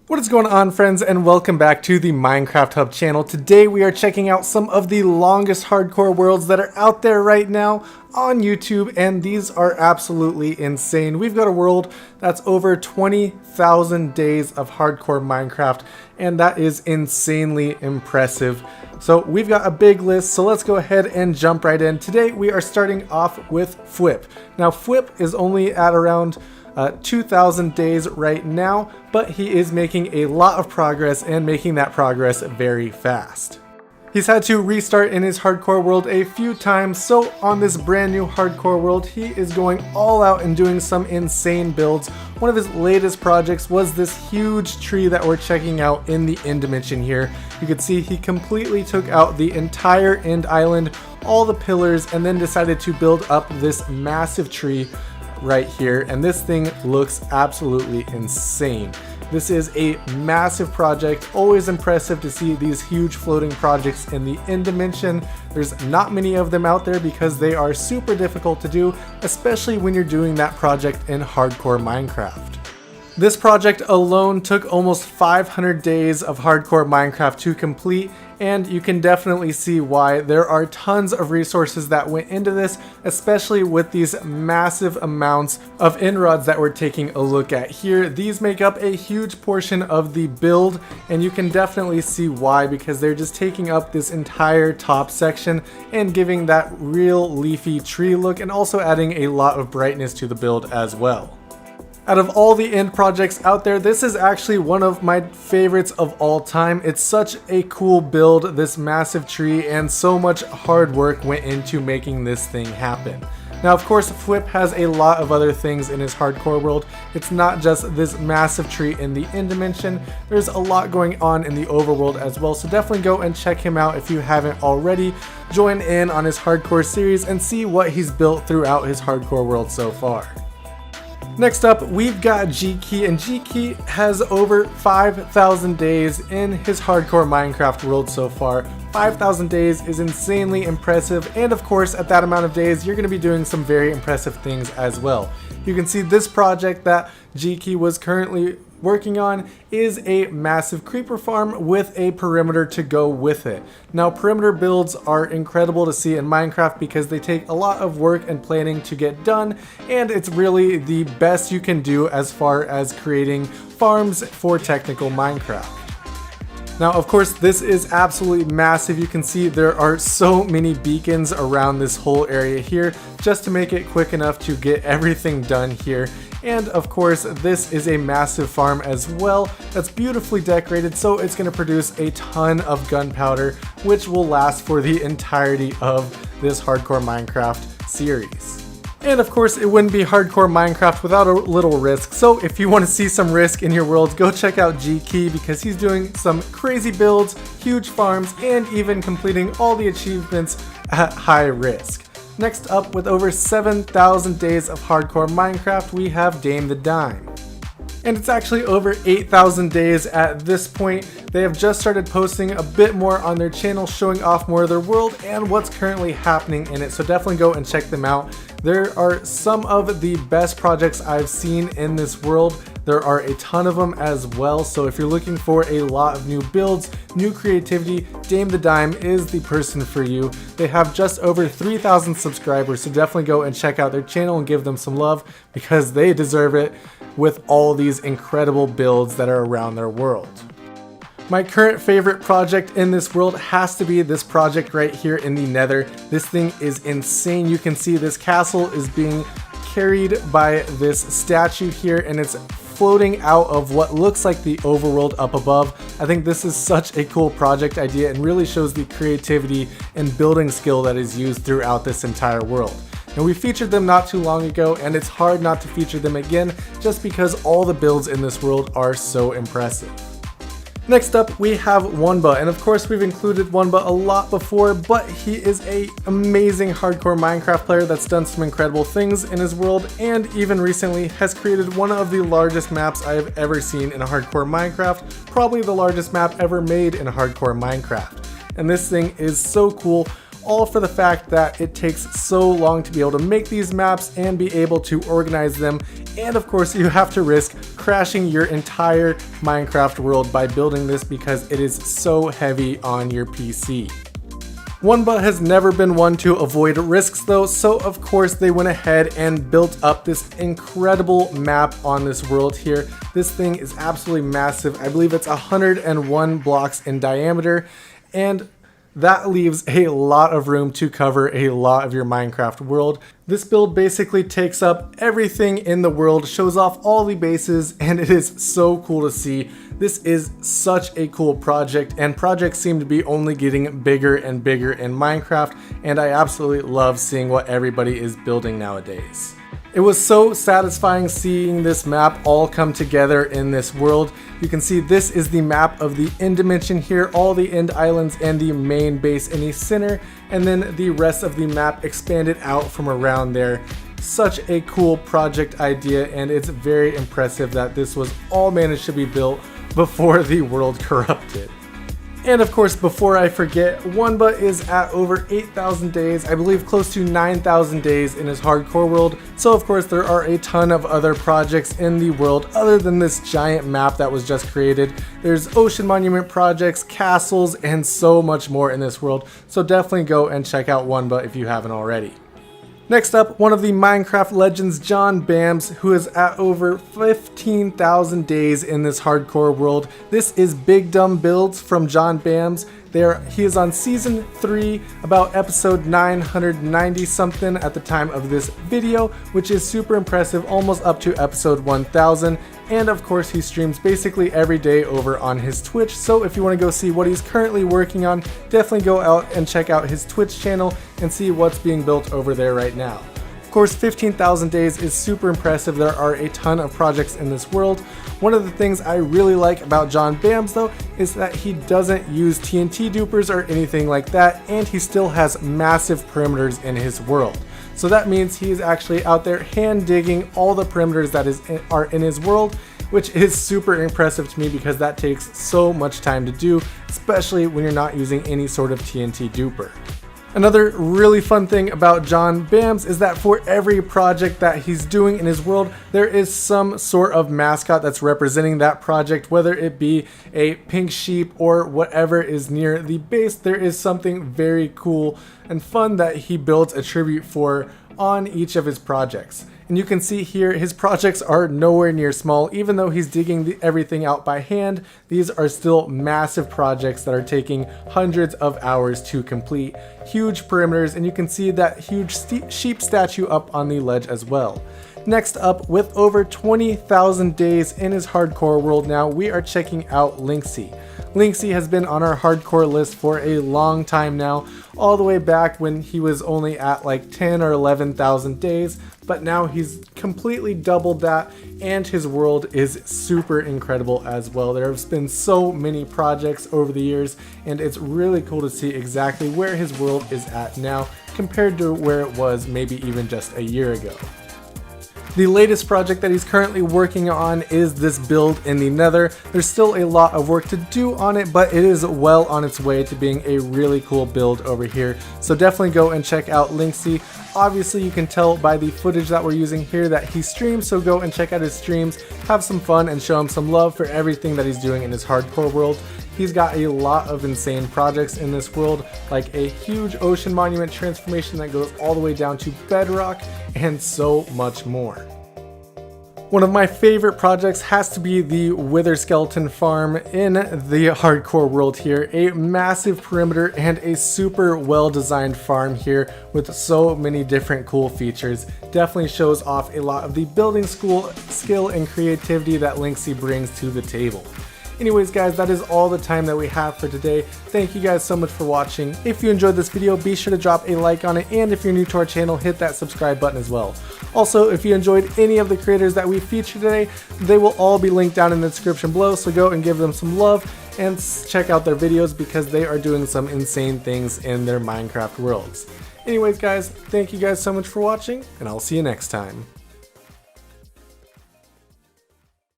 What is going on, friends, and welcome back to the Minecraft Hub channel. Today we are checking out some of the longest hardcore worlds that are out there right now on YouTube, and these are absolutely insane. We've got a world that's over 20,000 days of hardcore Minecraft, and that is insanely impressive. So we've got a big list, so let's go ahead and jump right in. Today we are starting off with Fwip. Now Fwip is only at around 2,000 days right now, but he is making a lot of progress and making that progress very fast. He's had to restart in his hardcore world a few times, so on this brand new hardcore world, he is going all out and doing some insane builds. One of his latest projects was this huge tree that we're checking out in the end dimension here. You can see he completely took out the entire end island, all the pillars, and then decided to build up this massive tree right here, and this thing looks absolutely insane. This is a massive project. Always impressive to see these huge floating projects in the end dimension. There's not many of them out there because they are super difficult to do, especially when you're doing that project in hardcore Minecraft. This project alone took almost 500 days of hardcore Minecraft to complete, and you can definitely see why. There are tons of resources that went into this, especially with these massive amounts of end rods that we're taking a look at here. These make up a huge portion of the build, and you can definitely see why, because they're just taking up this entire top section and giving that real leafy tree look, and also adding a lot of brightness to the build as well. Out of all the end projects out there, this is actually one of my favorites of all time. It's such a cool build, this massive tree, and so much hard work went into making this thing happen. Now, of course, Fwip has a lot of other things in his hardcore world. It's not just this massive tree in the end dimension. There's a lot going on in the overworld as well, so definitely go and check him out if you haven't already. Join in on his hardcore series and see what he's built throughout his hardcore world so far. Next up, we've got Geeky, and Geeky has over 5,000 days in his hardcore Minecraft world so far. 5,000 days is insanely impressive, and of course, at that amount of days, you're going to be doing some very impressive things as well. You can see this project that Geeky was currently working on is a massive creeper farm with a perimeter to go with it. Now, perimeter builds are incredible to see in Minecraft because they take a lot of work and planning to get done, and it's really the best you can do as far as creating farms for technical Minecraft. Now, of course, this is absolutely massive. You can see there are so many beacons around this whole area here just to make it quick enough to get everything done here. And of course, this is a massive farm as well that's beautifully decorated, so it's going to produce a ton of gunpowder, which will last for the entirety of this hardcore Minecraft series. And of course, it wouldn't be hardcore Minecraft without a little risk, so if you want to see some risk in your world, go check out Geeky because he's doing some crazy builds, huge farms, and even completing all the achievements at high risk. Next up, with over 7,000 days of hardcore Minecraft, we have Dame the Dime. And it's actually over 8,000 days at this point. They have just started posting a bit more on their channel, showing off more of their world and what's currently happening in it, so definitely go and check them out. There are some of the best projects I've seen in this world. There are a ton of them as well, so if you're looking for a lot of new builds, new creativity, Dame the Dime is the person for you. They have just over 3,000 subscribers, so definitely go and check out their channel and give them some love because they deserve it with all these incredible builds that are around their world. My current favorite project in this world has to be this project right here in the Nether. This thing is insane. You can see this castle is being carried by this statue here, and it's floating out of what looks like the overworld up above. I think this is such a cool project idea and really shows the creativity and building skill that is used throughout this entire world. And we featured them not too long ago, and it's hard not to feature them again just because all the builds in this world are so impressive. Next up, we have Wunba, and of course we've included Wunba a lot before, but he is an amazing hardcore Minecraft player that's done some incredible things in his world, and even recently has created one of the largest maps I have ever seen in a hardcore Minecraft, probably the largest map ever made in a hardcore Minecraft. And this thing is so cool. all for the fact that it takes so long to be able to make these maps and be able to organize them, and of course you have to risk crashing your entire Minecraft world by building this because it is so heavy on your PC. Wunba has never been one to avoid risks though, so of course they went ahead and built up this incredible map on this world here. This thing is absolutely massive. I believe it's 101 blocks in diameter, and that leaves a lot of room to cover a lot of your Minecraft world. This build basically takes up everything in the world, shows off all the bases, and it is so cool to see. This is such a cool project, and projects seem to be only getting bigger and bigger in Minecraft, and I absolutely love seeing what everybody is building nowadays. It was so satisfying seeing this map all come together in this world. You can see this is the map of the end dimension here, all the end islands and the main base in the center, and then the rest of the map expanded out from around there. Such a cool project idea, and it's very impressive that this was all managed to be built before the world corrupted. And of course, before I forget, Wunba is at over 8,000 days, I believe close to 9,000 days in his hardcore world. So of course there are a ton of other projects in the world other than this giant map that was just created. There's ocean monument projects, castles, and so much more in this world. So definitely go and check out Wunba if you haven't already. Next up, one of the Minecraft legends, John Bams, who is at over 15,000 days in this hardcore world. This is Big Dumb Builds from John Bams. He is on season 3, about episode 990 something at the time of this video, which is super impressive, almost up to episode 1000. And of course he streams basically every day over on his Twitch, so if you want to go see what he's currently working on, definitely go out and check out his Twitch channel and see what's being built over there right now. Of course, 15,000 days is super impressive. There are a ton of projects in this world. One of the things I really like about John Bams though is that he doesn't use TNT dupers or anything like that, and he still has massive perimeters in his world. So that means he's actually out there hand digging all the perimeters that are in his world, which is super impressive to me because that takes so much time to do, especially when you're not using any sort of TNT duper. Another really fun thing about John Bams is that for every project that he's doing in his world, there is some sort of mascot that's representing that project, whether it be a pink sheep or whatever is near the base. There is something very cool and fun that he builds a tribute for on each of his projects. And you can see here his projects are nowhere near small. Even though he's digging everything out by hand, these are still massive projects that are taking hundreds of hours to complete. Huge perimeters, and you can see that huge sheep statue up on the ledge as well. Next up, with over 20,000 days in his hardcore world now, we are checking out Lynxy. Lynxy has been on our hardcore list for a long time now, all the way back when he was only at like 10 or 11,000 days, but now he's completely doubled that, and his world is super incredible as well. There have been so many projects over the years, and it's really cool to see exactly where his world is at now compared to where it was maybe even just a year ago. The latest project that he's currently working on is this build in the Nether. There's still a lot of work to do on it, but it is well on its way to being a really cool build over here. So definitely go and check out Lynxy. Obviously you can tell by the footage that we're using here that he streams, so go and check out his streams, have some fun, and show him some love for everything that he's doing in his hardcore world. He's got a lot of insane projects in this world, like a huge ocean monument transformation that goes all the way down to bedrock, and so much more. One of my favorite projects has to be the Wither Skeleton farm in the hardcore world here. A massive perimeter and a super well designed farm here with so many different cool features. Definitely shows off a lot of the building skill and creativity that Lynxy brings to the table. Anyways guys, that is all the time that we have for today. Thank you guys so much for watching. If you enjoyed this video, be sure to drop a like on it, and if you're new to our channel, hit that subscribe button as well. Also, if you enjoyed any of the creators that we featured today, they will all be linked down in the description below, so go and give them some love and check out their videos because they are doing some insane things in their Minecraft worlds. Anyways guys, thank you guys so much for watching, and I'll see you next time.